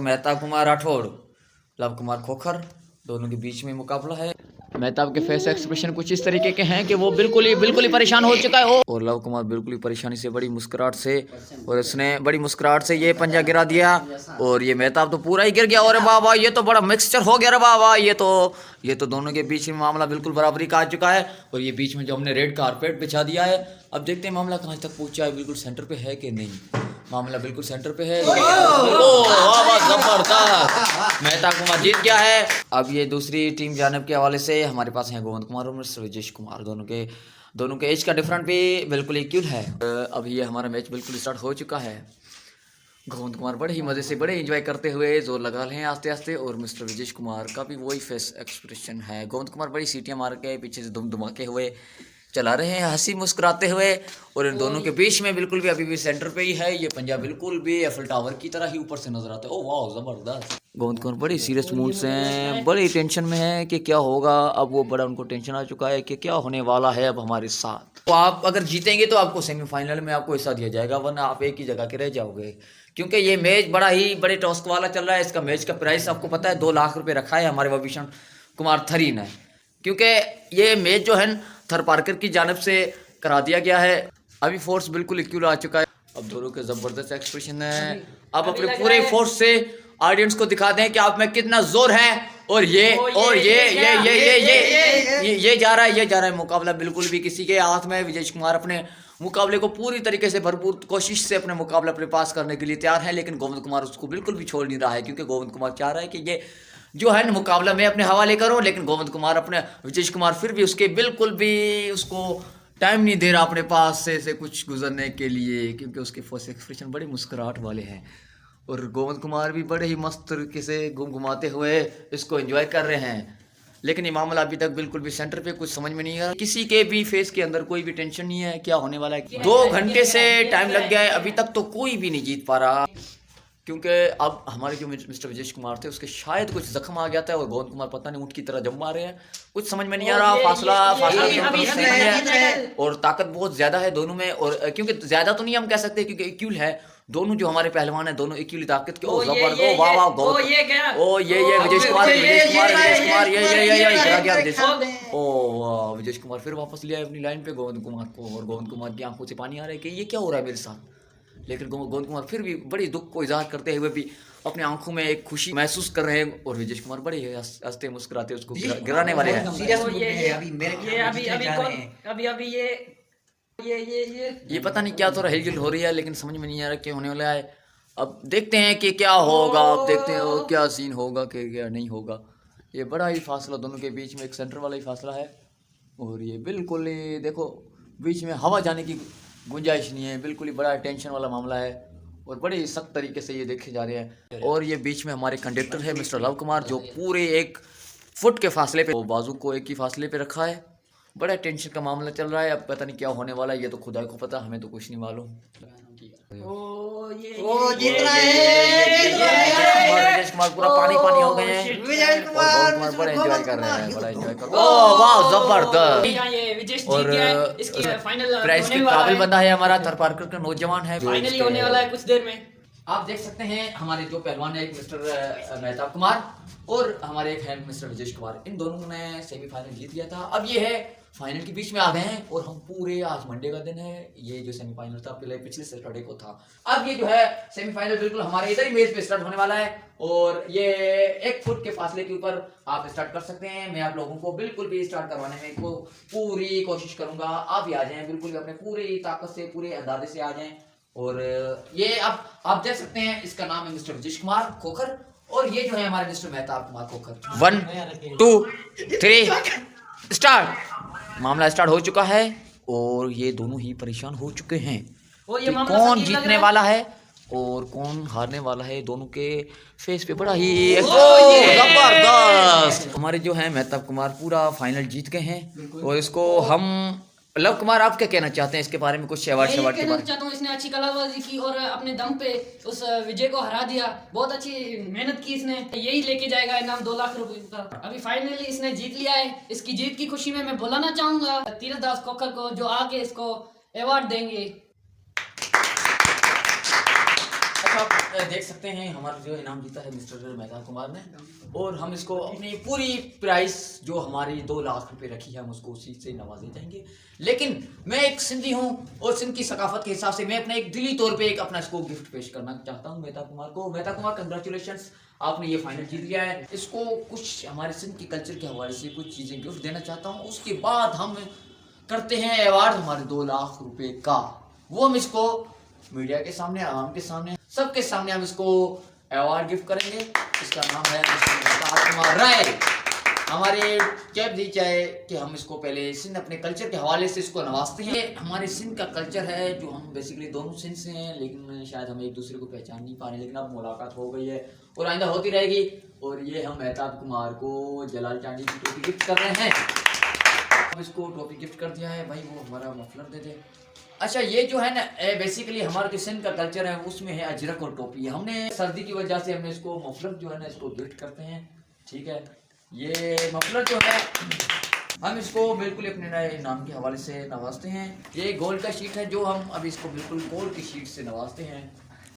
Mehtab Kumar Rathore, love Kumar Khokhar, दोनों के बीच में मुकाबला है। मेहताब के फेस एक्सप्रेशन कुछ इस तरीके के हैं कि वो बिल्कुल ही परेशान हो चुका है और लव कुमार बिल्कुल ही परेशानी से बड़ी मुस्कुराहट से, और उसने बड़ी मुस्कुराहट से ये पंजा गिरा दिया और ये मेहताब तो पूरा ही गिर गया। और वाह वाह, ये तो बड़ा मिक्सचर हो गया रे वाह वाह। ये तो दोनों के बीच में मामला बिल्कुल बराबरी का आ चुका है। और ये बीच में जो हमने रेड कारपेट बिछा दिया है, अब देखते हैं मामला कहाँ तक पहुंचा है, बिल्कुल सेंटर पे है कि नहीं। मामला बिल्कुल सेंटर पे है। जबरदस्त, मेहताब कुमार जीत गया है। अब ये दूसरी टीम जानब के हवाले से हमारे पास हैं गोविंद कुमार और मिस्टर विजेश कुमार। दोनों के एज का डिफरेंट भी बिल्कुल इक्वल है। अब ये हमारा मैच बिल्कुल स्टार्ट हो चुका है। गोविंद कुमार बड़े ही मज़े से बड़े एंजॉय करते हुए जोर लगा रहे हैं आस्ते आस्ते, और मिस्टर विजेश कुमार का भी वही फेस एक्सप्रेशन है। गोविंद कुमार बड़ी सीटियां मार के पीछे से धुमाके हुए चला रहे हैं, हंसी मुस्कुराते हुए। और इन दोनों के बीच में बिल्कुल भी अभी भी सेंटर पे ही है ये पंजाब, बिल्कुल भी एफिल टावर की तरह ही ऊपर से नजर आता है। ओ वाह, जबरदस्त। गोविंद कुमार बड़ी सीरियस मूड से हैं, बड़ी टेंशन में है कि क्या होगा। अब वो बड़ा उनको टेंशन आ चुका है कि क्या होने वाला है अब हमारे साथ। तो आप अगर जीतेंगे तो आपको सेमीफाइनल में आपको हिस्सा दिया जाएगा, वरना आप एक ही जगह के रह जाओगे, क्योंकि ये मैच बड़े टॉस्क वाला चल रहा है। इसका मैच का प्राइस आपको पता है 2 लाख रुपए रखा है हमारे भूषण कुमार थरी ने, क्योंकि ये मैच जो है थर पार्कर की जानब से करा दिया गया है। अभी फोर्स बिल्कुल इक्वल आ चुका है। अब दोनों के जबरदस्त एक्सप्रेशन है। अब अपने पूरे फोर्स से ऑडियंस को दिखा दें कि आप में कितना जोर है। और ये जा रहा है मुकाबला बिल्कुल भी किसी के हाथ में। विजेश कुमार अपने मुकाबले को पूरी तरीके से भरपूर कोशिश से अपने मुकाबला अपने पास करने के लिए तैयार है, लेकिन गोविंद कुमार उसको बिल्कुल भी छोड़ नहीं रहा है, क्योंकि गोविंद कुमार चाह रहा है कि ये जो है मुकाबला मैं अपने हवाले करूं, लेकिन गोविंद कुमार अपने विजेश कुमार फिर भी उसके बिल्कुल भी उसको टाइम नहीं दे रहा अपने पास से कुछ गुजरने के लिए, क्योंकि उसके फेस एक्सप्रेशन बड़े मुस्कुराहट वाले हैं। और गोविंद कुमार भी बड़े ही मस्त तरीके से घुमाते हुए इसको एंजॉय कर रहे हैं। लेकिन ये मामला अभी तक बिल्कुल भी सेंटर पे कुछ समझ में नहीं आ रहा, किसी के भी फेस के अंदर कोई भी टेंशन नहीं है क्या होने वाला है। 2 घंटे से टाइम लग गया है, अभी तक तो कोई भी नहीं जीत पा रहा, क्योंकि अब हमारे जो मिस्टर विजेश कुमार थे उसके शायद कुछ जख्म आ गया था और गोविंद कुमार पता नहीं ऊँट की तरह जम मारे हैं। कुछ समझ में नहीं आ रहा, फासला है और ताकत बहुत ज्यादा है दोनों में। और क्योंकि ज्यादा तो नहीं हम कह सकते, क्योंकि इक्वल है दोनों, जो हमारे पहलवान है दोनों इक्वली ताकत के। विजेश कुमार फिर वापस लिया अपनी लाइन पे गोविंद कुमार को, और गोविंद कुमार की आंखों से पानी आ रहा है कि ये क्या हो रहा है मेरे साथ। लेकिन गोविंद कुमार फिर भी बड़ी दुख को इजहार करते हुए भी अपने आंखों में एक खुशी महसूस कर रहे हैं, और विजेश कुमार बड़े हंसते मुस्कुराते उसको गिराने वाले हैं। ये पता नहीं क्या थोड़ा हिलजुल हो रही है, लेकिन समझ में नहीं आ रहा क्या होने वाला है। अब देखते हैं कि क्या होगा, अब देखते हैं क्या सीन होगा कि क्या नहीं होगा। ये बड़ा ही फासला दोनों के बीच में, एक सेंटर वाला ही फासला है, और ये बिल्कुल ही देखो बीच में हवा जाने की गुंजाइश नहीं है, बिल्कुल ही बड़ा टेंशन वाला मामला है, और बड़े सख्त तरीके से ये देखे जा रहे हैं। और ये बीच में हमारे कंडक्टर है मिस्टर लव कुमार, जो पूरे 1 फुट के फासले पे बाजू को एक ही फासले पे रखा है। बड़ा टेंशन का मामला चल रहा है, अब पता नहीं क्या होने वाला है, ये तो खुदा को पता, हमें तो कुछ नहीं मालूम। विजेश कुमार पूरा पानी हो गए हैं, कुमार बड़ा एंजॉय कर रहे हैं, बड़ा एंजॉय कर। ओह वाह, जबरदस्त। और प्राइस के काबिल बंदा है हमारा थर पार्कर का नौजवान है, फाइनली होने वाला है कुछ देर में। आप देख सकते हैं हमारे जो पहलवान है, एक मिस्टर मेहताब कुमार और हमारे एक है मिस्टर विजेश कुमार, इन दोनों ने सेमीफाइनल जीत लिया था। अब ये है फाइनल के बीच में आ गए हैं, और हम पूरे आज मंडे का दिन है, ये जो सेमीफाइनल था पहले पिछले सैटरडे को था। अब ये जो है सेमीफाइनल बिल्कुल हमारे इधर ही मेज पे स्टार्ट होने वाला है, और ये 1 फुट के फासले के ऊपर आप स्टार्ट कर सकते हैं। मैं आप लोगों को बिल्कुल भी स्टार्ट करवाने में को पूरी कोशिश करूंगा, आप भी आ जाएं, बिल्कुल अपने पूरी ताकत से पूरे अंदाजे से आ जाएं। और ये अब आप देख सकते हैं, इसका नाम है मिस्टर विजेश कुमार खोखर, और ये जो है हमारे मिस्टर मेहताब कुमार खोखर। 1 2 3 स्टार्ट। मामला स्टार्ट हो चुका है, और ये दोनों ही परेशान हो चुके हैं कि कौन जीतने वाला है और कौन हारने वाला है। दोनों के फेस पे बड़ा ही जबरदस्त। हमारे जो है मेहताब कुमार पूरा फाइनल जीत गए हैं, और इसको हम लव कुमार आप क्या कहना चाहते हैं इसके बारे में, कुछ शवाड के बारे में? चाहता हूँ इसने अच्छी कलाबाजी की और अपने दम पे उस विजय को हरा दिया, बहुत अच्छी मेहनत की इसने, यही लेके जाएगा इनाम 2 लाख रुपए का। अभी फाइनली इसने जीत लिया है, इसकी जीत की खुशी में मैं बुलाना चाहूंगा तीरथदास खोखर को, जो आके इसको अवार्ड देंगे। आप देख सकते हैं हमारा जो इनाम जीता है मिस्टर मेहता कुमार ने, और हम इसको अपनी पूरी प्राइस जो हमारी 2 लाख रुपए रखी है हम उसको उसी से नवाजे जाएंगे। लेकिन मैं एक सिंधी हूँ और सिंध की सकाफत के हिसाब से मैं अपने एक दिली तौर पे एक अपना इसको गिफ्ट पेश करना चाहता हूँ मेहता कुमार को। मेहता कुमार कंग्रेचुलेशंस, आपने ये फाइनल जीत लिया है। इसको कुछ हमारे सिंध के कल्चर के हवाले से कुछ चीज़ें गिफ्ट देना चाहता हूँ। उसके बाद हम करते हैं अवार्ड हमारे 2 लाख रुपए का, वो हम इसको मीडिया के सामने, आवाम के सामने, सबके सामने हम इसको अवार्ड गिफ्ट करेंगे। इसका नाम है मेहता कुमार राय। हमारे कैब दी चाहे कि हम इसको पहले सिंध अपने कल्चर के हवाले से इसको नवाजते हैं। हमारे सिंध का कल्चर है जो हम बेसिकली दोनों सिंध से हैं, लेकिन शायद हम एक दूसरे को पहचान नहीं पा रहे, लेकिन अब मुलाकात हो गई है और आइंदा होती रहेगी। और ये हम मेहता कुमार को जलाल चांदी की टोपी गिफ्ट कर रहे हैं। अब इसको टोपी गिफ्ट कर दिया है भाई, वो हमारा मफलर दे दे। अच्छा, ये जो है ना बेसिकली हमारा जो सिंध का कल्चर है उसमें है अजरक और टोपी। हमने सर्दी की वजह से हमने इसको मफलर जो है ना इसको गिफ्ट करते हैं, ठीक है। ये मफलर जो है हम इसको बिल्कुल अपने नए नाम के हवाले से नवाजते हैं। ये गोल्ड का शीट है जो हम अभी इसको बिल्कुल गोल्ड की शीट से नवाजते हैं।